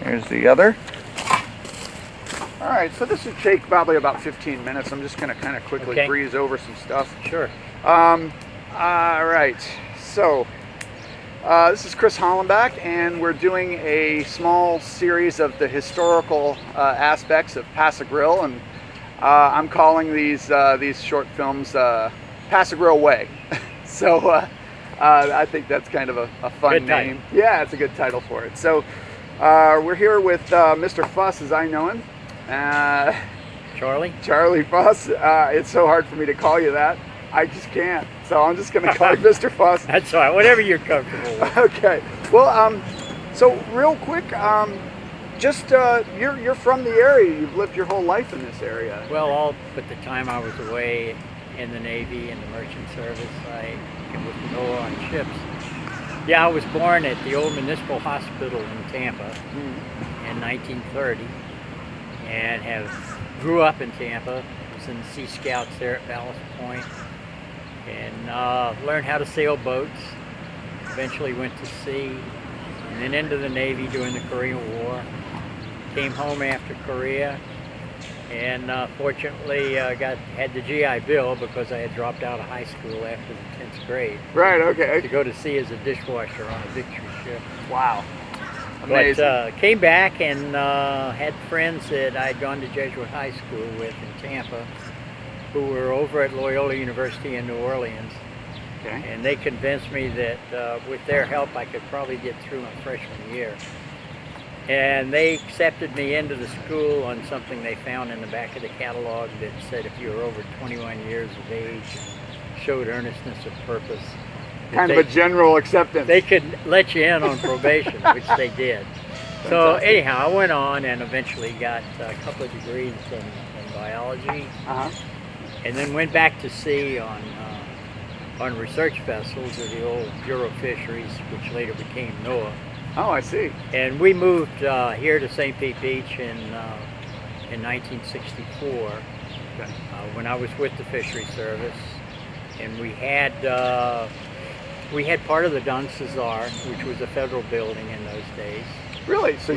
Here's the other. All right, so this should take probably about 15 minutes. I'm just going to kind of quickly breeze over some stuff. Sure. All right, so this is Chris Hollenbach, and we're doing a small series of the historical aspects of Pass A Grille, and I'm calling these short films Pass A Grille Way. So I think that's kind of a fun good name. Title. Yeah, it's a good title for it. So we're here with Mr. Fuss, as I know him. Charlie Fuss. It's so hard for me to call you that. I just can't. So I'm just going to call you Mr. Fuss. That's all right. Whatever you're comfortable with. Okay. Well, so real quick, just you're from the area. You've lived your whole life in this area. Well, all but the time I was away in the Navy and the Merchant Service, I was NOAA on ships. Yeah, I was born at the old Municipal Hospital in Tampa in 1930, and grew up in Tampa. Was in the Sea Scouts there at Ballast Point, and learned how to sail boats. Eventually went to sea, and then into the Navy during the Korean War. Came home after Korea, and fortunately had the GI Bill because I had dropped out of high school after the 10th grade. Right. Okay. To go to sea as a dishwasher on a Victory ship. Wow. Amazing. But came back and had friends that I'd gone to Jesuit High School with in Tampa, who were over at Loyola University in New Orleans. Okay. And they convinced me that with their help I could probably get through my freshman year. And they accepted me into the school on something they found in the back of the catalog that said if you were over 21 years of age, showed earnestness of purpose. Kind of a general acceptance. They could let you in on probation, which they did. So anyhow, I went on and eventually got a couple of degrees in biology, and then went back to sea on research vessels of the old Bureau of Fisheries, which later became NOAA. Oh, I see. And we moved here to St. Pete Beach in 1964 when I was with the Fishery Service, and we had part of the Don Cesar, which was a federal building in those days. Really? So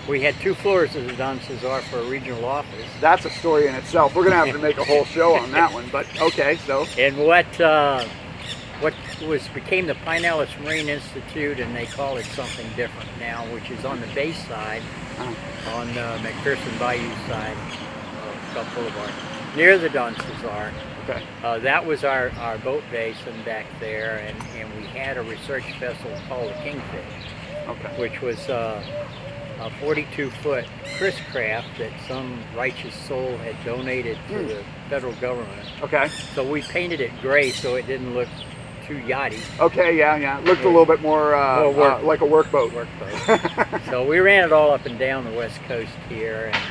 we had 2 floors of the Don Cesar for a regional office. That's a story in itself. We're going to have to make a whole show on that one, but okay, so. And what became the Pinellas Marine Institute, and they call it something different now, which is on the bay side, on the McPherson Bayou side of Gulf Boulevard, near the Don Cesar. Okay. That was our boat base and back there, and we had a research vessel called the Kingfish, which was a 42-foot Chris craft that some righteous soul had donated to the federal government. Okay. So we painted it gray so it didn't look too yachty. Okay, yeah. It looked a little bit more like a workboat. So we ran it all up and down the west coast here, and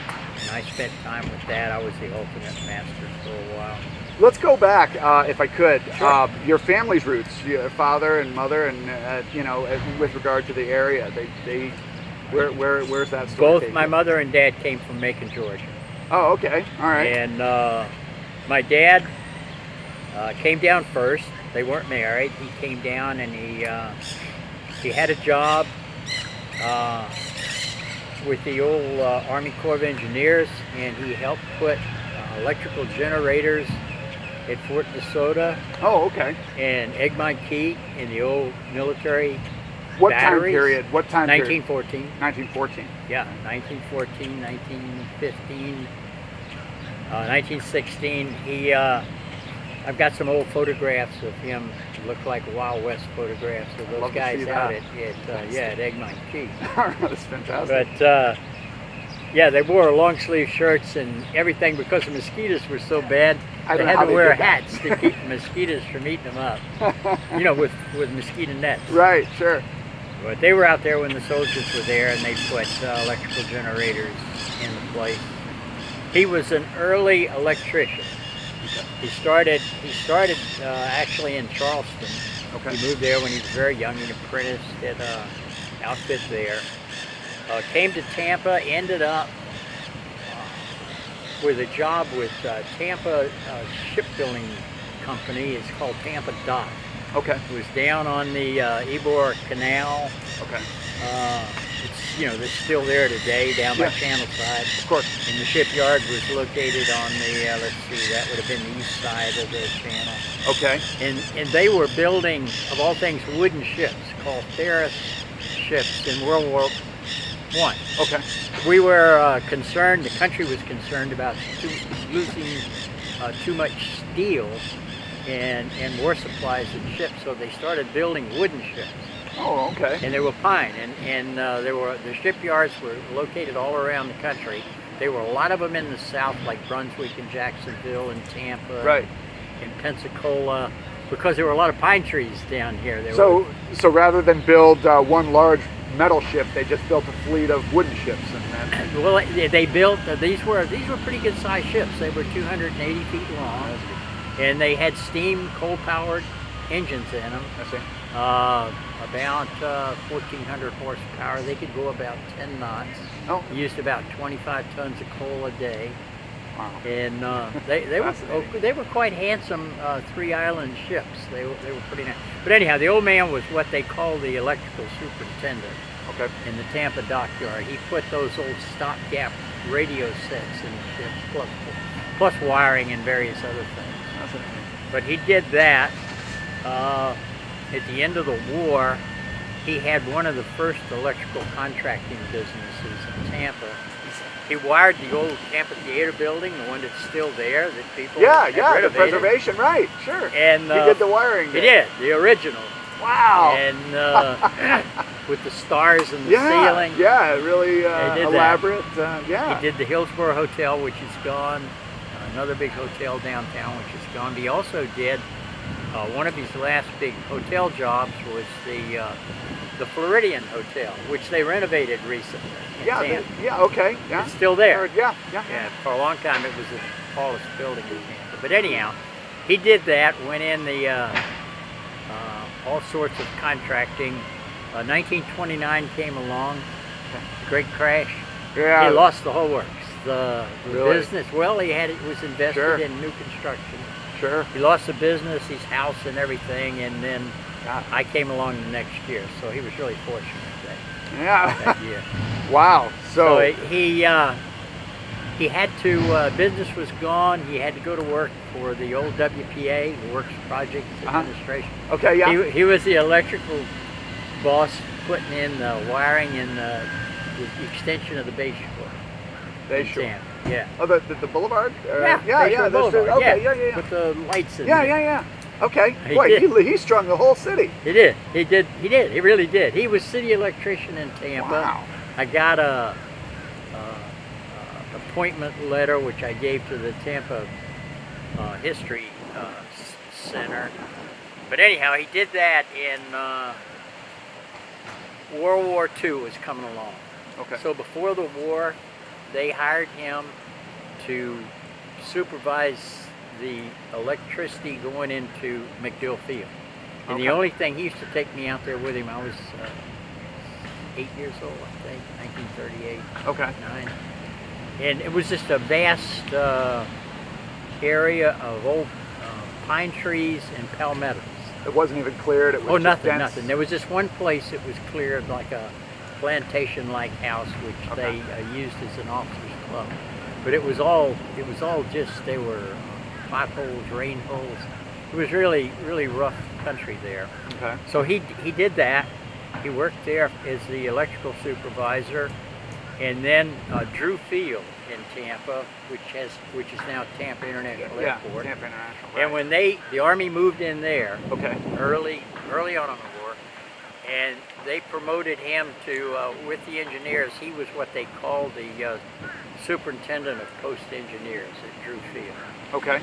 I spent time with that. I was the ultimate master for a while. Let's go back, if I could. Sure. Your family's roots, your father and mother, and with regard to the area, where's that story? Both my mother and dad came from Macon, Georgia. Oh, okay, all right. And my dad came down first. They weren't married. He came down and he had a job with the old Army Corps of Engineers, and he helped put electrical generators at Fort DeSoto. Oh, okay. And Egmont Key in the old military What batteries. time period? What time 1914. period? 1914. Yeah, 1914, 1915, 1916. I've got some old photographs of him. Look like Wild West photographs of those guys out at Egmont Key. That's fantastic. But yeah, they wore long sleeve shirts and everything because the mosquitoes were so bad. They had to wear hats to keep the mosquitoes from eating them up. With mosquito nets. Right, sure. But they were out there when the soldiers were there, and they put electrical generators into place. He was an early electrician. He started actually in Charleston. Okay. He moved there when he was very young. He apprenticed at an outfit there. Came to Tampa, ended up with a job with Tampa Shipbuilding Company. It's called Tampa Dock. Okay. It was down on the Ybor Canal. Okay. that's still there today down by Yeah. Channel Side. Of course. And the shipyard was located on the, let's see, that would have been the east side of the channel. Okay. And they were building, of all things, wooden ships called Ferris ships in World War I. Okay. We were concerned, the country was concerned about losing too much steel and war supplies in ships, so they started building wooden ships. Oh, okay. And they were pine, and the shipyards were located all around the country. There were a lot of them in the south, like Brunswick and Jacksonville and Tampa, Right. and Pensacola, because there were a lot of pine trees down here. So rather than build one large metal ship, they just built a fleet of wooden ships, and then Well, they built these were pretty good sized ships. They were 280 feet long, and they had steam coal-powered engines in them. I see. About 1,400 horsepower. They could go about 10 knots. Oh. Used about 25 tons of coal a day. Wow. And they were quite handsome 3-island ships. They were pretty nice. But anyhow, the old man was what they call the electrical superintendent Okay. in the Tampa dockyard. He put those old stopgap radio sets in the ships, plus wiring and various other things. That's it. But he did that. At the end of the war, he had one of the first electrical contracting businesses in Tampa. He wired the old Tampa Theater building, the one that's still there, that people had The renovated. preservation, right? Sure. And he did the wiring. He there. did the original. Wow. And with the stars in the Yeah. ceiling. Yeah. Really did elaborate. Yeah. He did the Hillsborough Hotel, which is gone. Another big hotel downtown, which is gone. But he also did one of his last big hotel jobs was the Floridian Hotel, which they renovated recently. in Tampa. Okay. Yeah. It's still there. Yeah. Yeah, for a long time it was the tallest building in Tampa. But anyhow, he did that, went in the all sorts of contracting. 1929 came along, great crash. Yeah. He lost the whole works. The Really? business, well, it was invested Sure. in new construction. Sure. He lost the business, his house and everything, and then God. I came along the next year, so he was really fortunate Yeah. that year. Wow. So he had to, business was gone, he had to go to work for the old WPA, the Works Project Administration. Okay. Yeah. He was the electrical boss putting in the wiring and the extension of the Bay Shore. They in sure. Tampa. Yeah. Oh, the boulevard. Yeah. Yeah. Bayshore Those two. Boulevard, Okay. Yeah. With the lights in Yeah. there. Yeah. Okay. He Boy, did. he strung the whole city. He did. He really did. He was city electrician in Tampa. Wow. I got a appointment letter which I gave to the Tampa History Center. But anyhow, he did that in World War II was coming along. Okay. So before the war, they hired him to supervise the electricity going into MacDill Field. And the Okay. only thing, he used to take me out there with him. I was 8 years old, I think, 1938, Okay. 9. And it was just a vast area of old pine trees and palmettos. It wasn't even cleared. It was Oh, just nothing, dense. nothing. There was just one place that was cleared, like a plantation-like house, which Okay. they used as an officers' club. But it was all just, they were potholes, rain holes. It was really, really rough country there. Okay. So he did that. He worked there as the electrical supervisor, and then Drew Field in Tampa, which is now Tampa International Yeah. Airport. Tampa International. And Right. when the Army moved in there, Okay. early on in the war, and they promoted him to, with the engineers, he was what they called the superintendent of post engineers at Drew Field. Okay.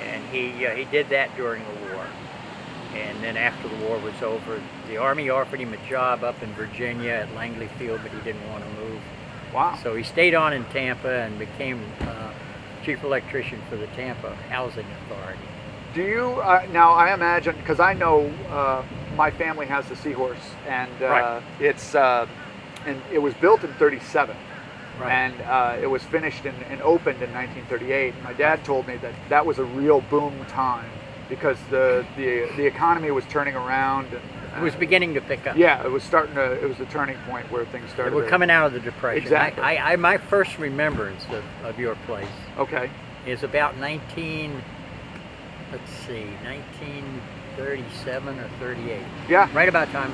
And he did that during the war. And then after the war was over, the Army offered him a job up in Virginia at Langley Field, but he didn't want to move. Wow. So he stayed on in Tampa and became chief electrician for the Tampa Housing Authority. Do you now? I imagine, because I know my family has the Seahorse, and Right. it's and it was built in '37, Right. and it was finished and opened in 1938. And my dad told me that was a real boom time because the economy was turning around, It was beginning to pick up. Yeah, it was starting to. It was the turning point where things started. We're coming out of the Depression. Exactly. My first remembrance of your place Okay. is about 1937 or 38. Yeah. Right about time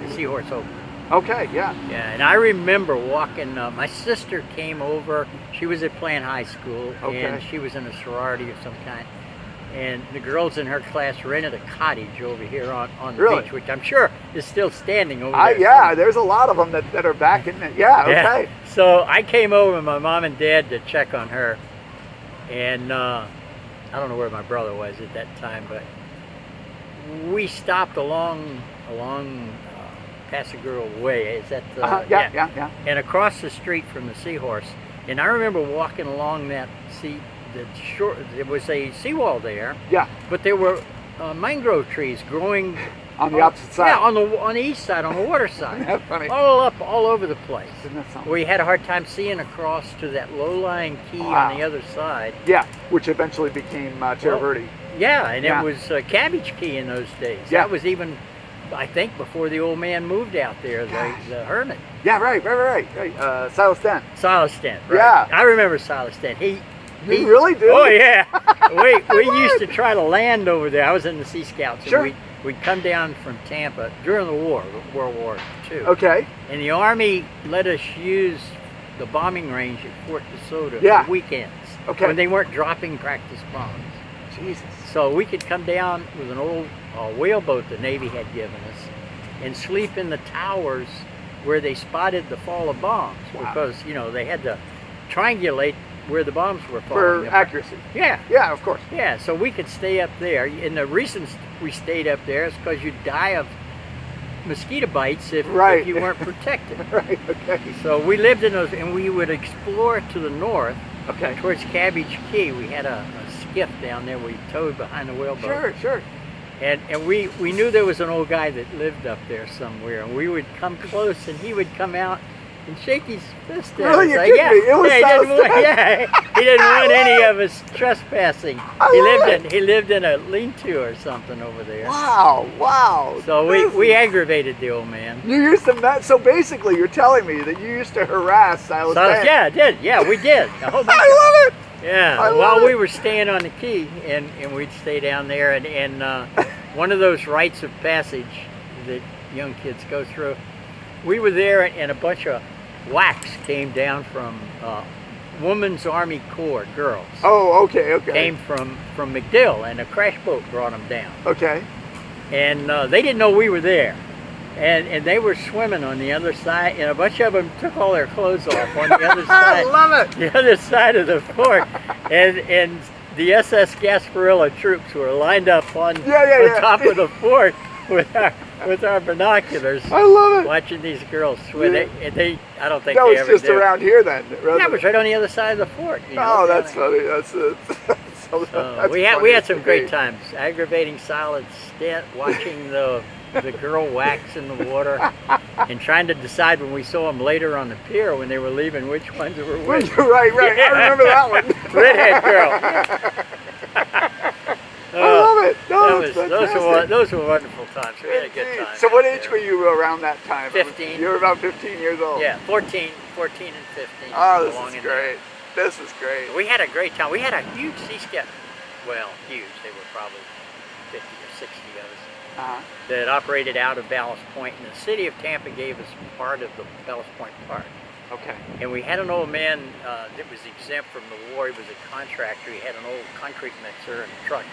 the Seahorse opened. Okay. Yeah. Yeah, and I remember walking. My sister came over. She was at Plant High School, Okay. and she was in a sorority of some kind. And the girls in her class rented a cottage over here on the Really? beach, which I'm sure is still standing over there. Yeah, there's a lot of them that are back in it. Yeah. Okay. So I came over with my mom and dad to check on her, and I don't know where my brother was at that time, but we stopped along Pass A Grille Way. Is that Yeah. And across the street from the Seahorse. And I remember walking along that shore. There was a seawall there. Yeah. But there were mangrove trees growing On the opposite side. Yeah, on the east side, on the water side. That's funny. All over the place. Isn't that something? We had a hard time seeing across to that low-lying key on the other side. Yeah, which eventually became Terra Verde. Yeah, and Yeah. it was Cabbage Key in those days. Yeah. That was even, I think, before the old man moved out there, the hermit. Yeah, right. Silas Dent. Silas Dent, right? Yeah. I remember Silas Dent. He really do? Oh, yeah. we used to try to land over there. I was in the Sea Scouts. Sure. And we'd come down from Tampa during the war, World War II. Okay. And the Army let us use the bombing range at Fort DeSoto Yeah. for weekends. Okay. When they weren't dropping practice bombs. Jesus. So we could come down with an old whaleboat the Navy had given us and sleep in the towers where they spotted the fall of bombs. Wow. Because, they had to triangulate where the bombs were For falling. accuracy. Yeah. Yeah, of course. Yeah, so we could stay up there. And the reason we stayed up there is because you'd die of mosquito bites if you weren't protected. Right, okay. So we lived in those, and we would explore to the north Okay. towards Cabbage Key. We had a skiff down there we towed behind the whaleboat. Sure. And we knew there was an old guy that lived up there somewhere, and we would come close, and he would come out and shake his fist at Really? us. You're Like, kidding me? It was he Silas didn't want, Dent? he didn't want any of us trespassing. I He lived in a lean-to or something over there. Wow. So we aggravated the old man. You used to, so basically you're telling me that you used to harass Silas Dent. Yeah, I did. Yeah, we did. A whole bunch I love it. Yeah, I love while it. we were staying on the key, and we'd stay down there, and one of those rites of passage that young kids go through, we were there, and a bunch of whacks came down from Women's Army Corps girls. Oh, okay. Came from MacDill, and a crash boat brought them down. Okay. And they didn't know we were there. And they were swimming on the other side, and a bunch of them took all their clothes off on the other I side. love it. The other side of the fort, and the SS Gasparilla troops were lined up on the top of the fort with our binoculars. I love it. Watching these girls swim. They I don't think That they was ever just did. around here then. Yeah, it was right on the other side of the fort. Oh, that's funny. That's we had some great times. Aggravating Silas Dent, watching the girl wax in the water, and trying to decide when we saw them later on the pier when they were leaving which ones were which. Right. Yeah. I remember that one. Redhead girl. I love it. Those were wonderful times. We had a good time. So what age were you around that time? 15. You were about 15 years old. Yeah, 14 and 15. Oh, this along is in great. there. This is great. We had a great time. We had a huge Sea Scout. Well, huge. They were probably 50 or 60 of us. That operated out of Ballast Point, and the city of Tampa gave us part of the Ballast Point Park. Okay. And we had an old man that was exempt from the war. He was a contractor. He had an old concrete mixer and a truck.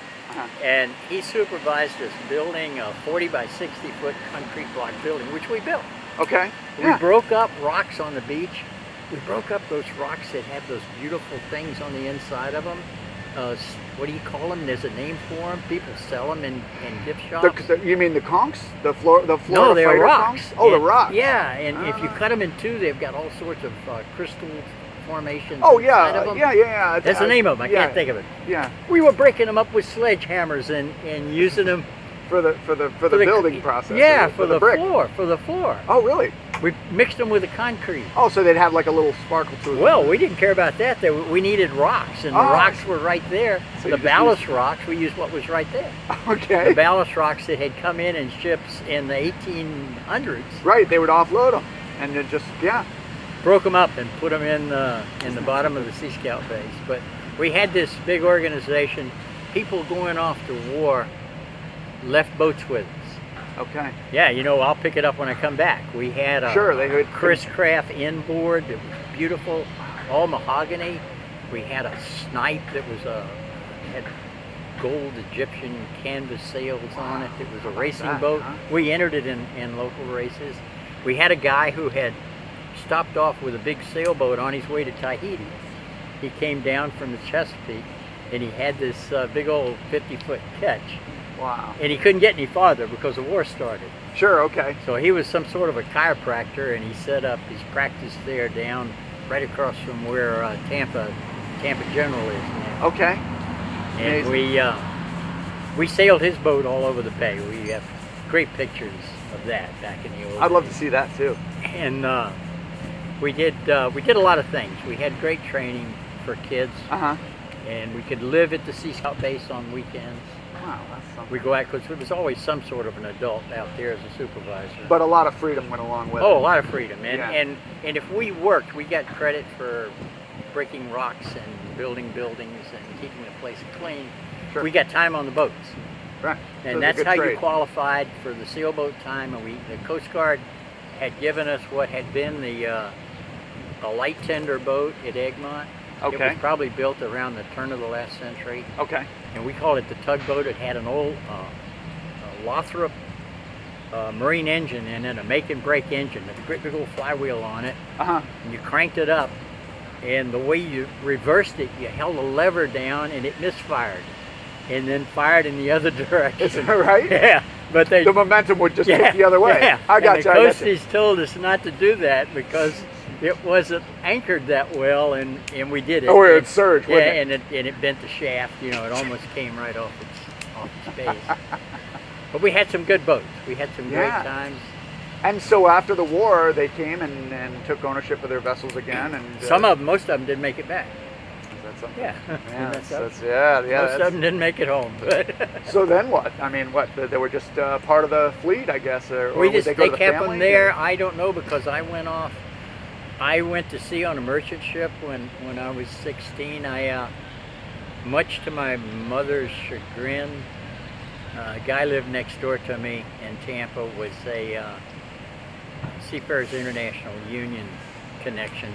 And he supervised us building a 40 by 60 foot concrete block building, which we built. Okay. We broke up rocks on the beach. We broke up those rocks that had those beautiful things on the inside of them. What do you call them? There's a name for them. People sell them in gift shops. You mean the conchs? The Florida No, they're fighter rocks. conchs? Oh, the rocks. Yeah, and if you cut them in two, they've got all sorts of crystal formations. Oh, inside of them. yeah. That's the name of them. I can't think of it. Yeah. We were breaking them up with sledgehammers and using them for the building process. Yeah, or for the brick. floor. For the floor. Oh, really? We mixed them with the concrete. Oh, so they'd have like a little sparkle to it. Well, we didn't care about that. We needed rocks, and the rocks were right there. So the ballast rocks, we used what was right there. Okay. The ballast rocks that had come in ships in the 1800s. Right, they would offload them, and then just, yeah. Broke them up and put them in the bottom of the Sea Scout base. But we had this big organization. People going off to war left boats with us. Okay. Yeah, you know, I'll pick it up when I come back. We had a Chris Craft inboard that was beautiful, all mahogany. We had a snipe that was had gold Egyptian canvas sails on it. It was a racing boat. Huh? We entered it in local races. We had a guy who had stopped off with a big sailboat on his way to Tahiti. He came down from the Chesapeake, and he had this big old 50-foot catch. Wow. And he couldn't get any farther because the war started. Sure, okay. So he was some sort of a chiropractor, and he set up his practice there down right across from where Tampa General is now. Okay. And we sailed his boat all over the bay. We have great pictures of that back in the old days. I'd love to see that too. And we did a lot of things. We had great training for kids, and we could live at the Sea Scout base on weekends. Wow, that's something. We go out because there was always some sort of an adult out there as a supervisor. But a lot of freedom went along with it. Oh, a lot of freedom. And, Yeah. and if we worked, we got credit for breaking rocks and building buildings and keeping the place clean. Sure. We got time on the boats. Right. So And it's a that's good how you trade. qualified for the sailboat time. And the Coast Guard had given us what had been a light tender boat at Egmont. It Okay. was probably built around the turn of the last century. Okay. And we called it the tugboat. It had an old Lothrop marine engine in it, a make and break engine with a great big old flywheel on it. Uh-huh. And you cranked it up, and the way you reversed it, you held a lever down and it misfired, and then fired in the other direction. Is that right? Yeah, but the momentum would just move the other way. Yeah. I got and you. the coasties told us not to do that because it wasn't anchored that well, and we did it. Oh, it surged, yeah, wouldn't it? and it bent the shaft. You know, it almost came right off its base. But we had some good boats. We had some great times. And so after the war, they came and took ownership of their vessels again. And most of them didn't make it back. Is that something? Yeah. Yeah, Most of them didn't make it home. But so then what? I mean, what? They were just part of the fleet, I guess, or they they go to the kept family, them there. or? I don't know, because I went off. I went to sea on a merchant ship when I was 16. Much to my mother's chagrin, a guy lived next door to me in Tampa, was a Seafarers International Union connection.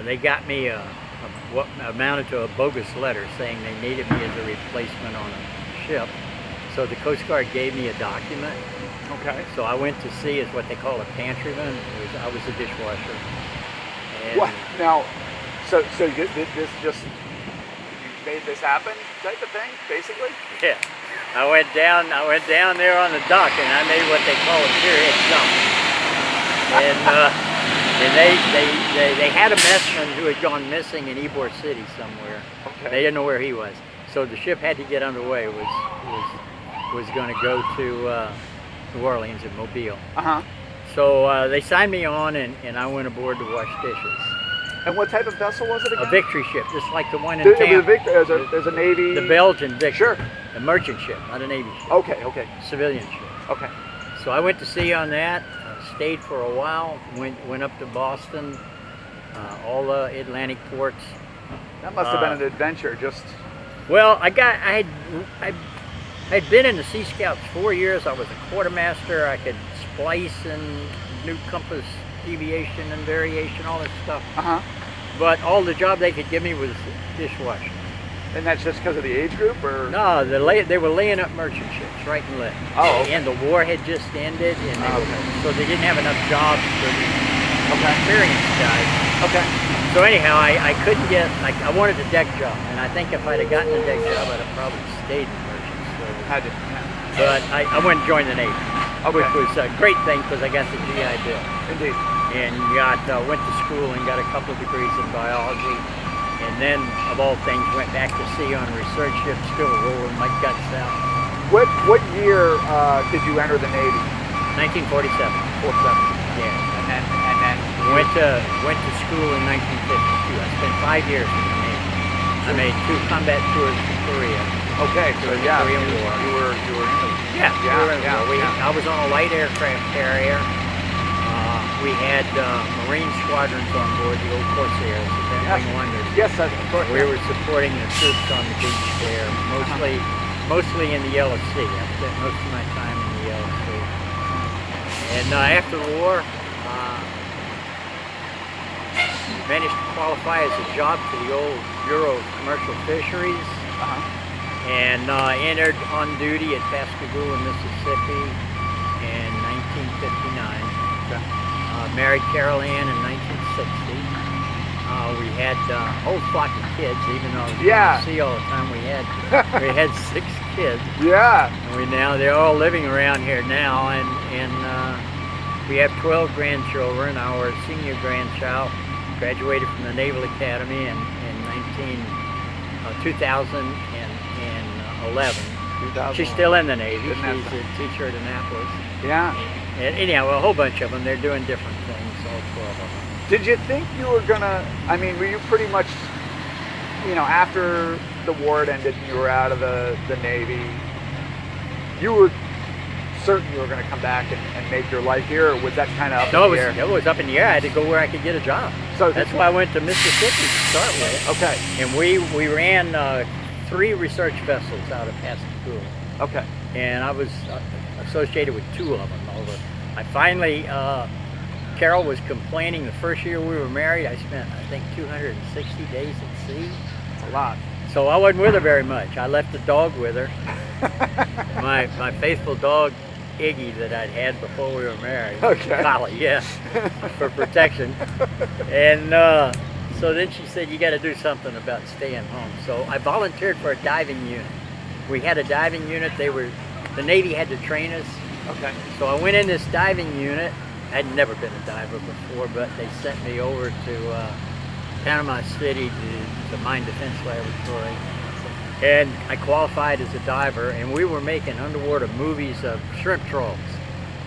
They got me what amounted to a bogus letter saying they needed me as a replacement on a ship. So the Coast Guard gave me a document. Okay. So I went to sea as what they call a pantryman. I was a dishwasher. And What? Now, so this just, you made this happen type of thing, basically? Yeah. I went down there on the dock, and I made what they call a spearhead jump. And they had a messman who had gone missing in Ybor City somewhere. Okay. They didn't know where he was. So the ship had to get underway. Was going to go to New Orleans and Mobile. Uh-huh. So they signed me on, and I went aboard to wash dishes. And what type of vessel was it again? A Victory ship, just like the one in Tampa. There's a Navy... The Belgian Victory. Sure. A merchant ship, not a Navy ship. Okay. Civilian ship. Okay. So I went to sea on that, stayed for a while, went up to Boston, all the Atlantic ports. That must have been an adventure, just... Well, I'd been in the Sea Scouts 4 years. I was a quartermaster. I could splice and new compass deviation and variation, all that stuff. Uh-huh. But all the job they could give me was dishwashing. And that's just because of the age group, or? No, they were laying up merchant ships right and left. Oh, okay. And the war had just ended, and so they didn't have enough jobs for the experienced guys. Okay. So anyhow, I couldn't get, I wanted a deck job, and I think if I'd have gotten a deck job, I'd have probably stayed in merchant service. Had to, yeah. But I went and joined the Navy, Okay. which was a great thing because I got the GI Bill. Indeed. And went to school and got a couple of degrees in biology. And then, of all things, went back to sea on a research ship, still rolling my guts out. What year did you enter the Navy? 1947. 47. Yeah. Went to school in 1952. I spent 5 years in the Navy. I made 2 combat tours to Korea. Okay, so During the yeah, Korean War. you were Yeah, we were in the yeah, war. yeah. I was on a light aircraft carrier. We had Marine squadrons on board, the old Corsairs, the Bentling Wonders. Yes, of course. We were supporting the troops on the beach there, mostly in the Yellow Sea. I spent most of my time in the Yellow Sea. And after the war, managed to qualify as a job to the old Bureau of Commercial Fisheries, and entered on duty at Pass A Grille, Mississippi in 1959. Okay. Married Carol Ann in 1960. We had a whole flock of kids, even though I was Yeah. at sea all the time. We had 6 kids. Yeah. And they're all living around here now, and we have 12 grandchildren. Our senior grandchild graduated from the Naval Academy in 2011. She's still in the Navy. She's a teacher at Annapolis. Yeah. And anyhow, a whole bunch of them. They're doing different things, all 12 of them. Did you think you were gonna? I mean, were you pretty much, after the war had ended and you were out of the Navy, you were certain you were going to come back and make your life here, or was that kind of up in the air? It was up in the air. I had to go where I could get a job. So that's why I went to Mississippi to start with. Okay. And we ran 3 research vessels out of Pass A Grille. Okay. And I was associated with 2 of them. I finally, Carol was complaining the first year we were married, I spent, I think, 260 days at sea. That's a lot. So I wasn't with her very much. I left the dog with her. my faithful dog, Iggy, that I'd had before we were married. Okay. Collie, yeah, for protection. And so then she said, you got to do something about staying home. So I volunteered for a diving unit. We had a diving unit. The Navy had to train us. Okay. So I went in this diving unit. I'd never been a diver before, but they sent me over to Panama City to the Mine Defense Laboratory. And I qualified as a diver, and we were making underwater movies of shrimp trawls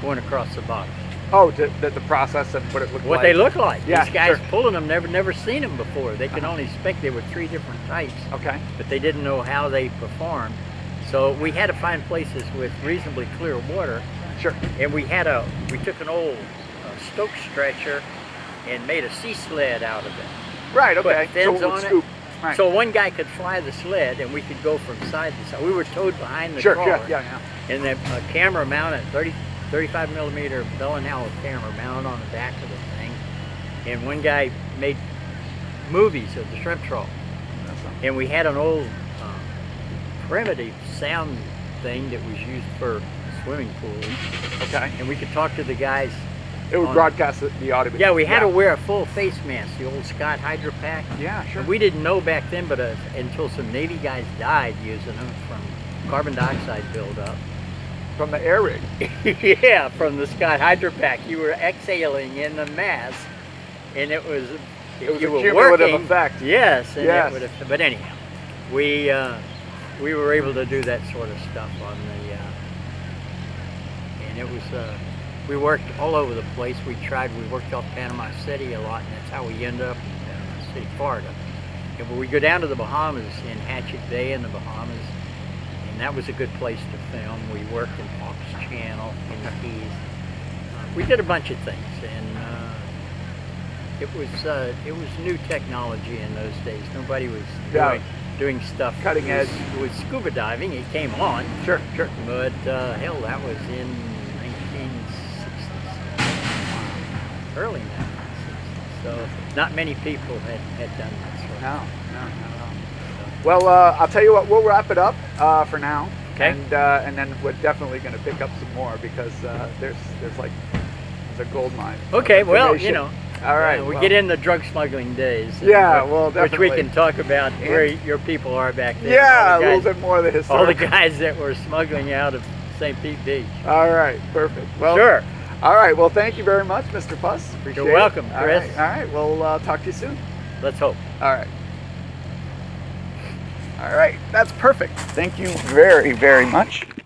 going across the bottom. Oh, the process and what it looked like. What they look like. Yeah, These guys sure. pulling them, never seen them before. They can only spec there were 3 different types. Okay. But they didn't know how they performed. So we had to find places with reasonably clear water. Sure. And we took an old Stoke stretcher and made a sea sled out of it. Right, okay. Put fins so on scoop. it. Right. So one guy could fly the sled and we could go from side to side. We were towed behind the Sure, trawler. yeah. And then a camera mounted, 35 millimeter Bell & Howell camera mounted on the back of the thing. And one guy made movies of the shrimp trawl. And we had an old primitive sound thing that was used for swimming pools. Okay. And we could talk to the guys. It would broadcast the audio. Yeah, we had to wear a full face mask, the old Scott Hydro Pack. Yeah, sure. And we didn't know back then, but until some Navy guys died using them from carbon dioxide buildup. From the air rig. Yeah, from the Scott Hydro Pack. You were exhaling in the mask, and it was It was a you were cumulative working, effect. Yes, and Yes. but anyhow, we were able to do that sort of stuff on the, and it was. We worked all over the place. We worked off Panama City a lot, and that's how we ended up in Panama City, Florida. And we go down to the Bahamas, in Hatchet Bay in the Bahamas, and that was a good place to film. We worked in Hawks Channel in the Keys. We did a bunch of things, and it was new technology in those days. Nobody was doing stuff Cutting edge. with scuba diving. It came on. Sure. But hell, that was in early 1960s. So not many people had done that sort of No. Well, I'll tell you what. We'll wrap it up for now. Okay. And then we're definitely going to pick up some more because there's a gold mine. Okay. Well, All right. we get in the drug smuggling days. Yeah. Well, definitely. Which we can talk about where your people are back there. Yeah, a little bit more of the history. All the guys that were smuggling out of St. Pete Beach. All right. Perfect. Well. Sure. All right. Well, thank you very much, Mr. Puss. Appreciate You're welcome, it. Chris. All right. We'll talk to you soon. Let's hope. All right. All right. That's perfect. Thank you very, very much.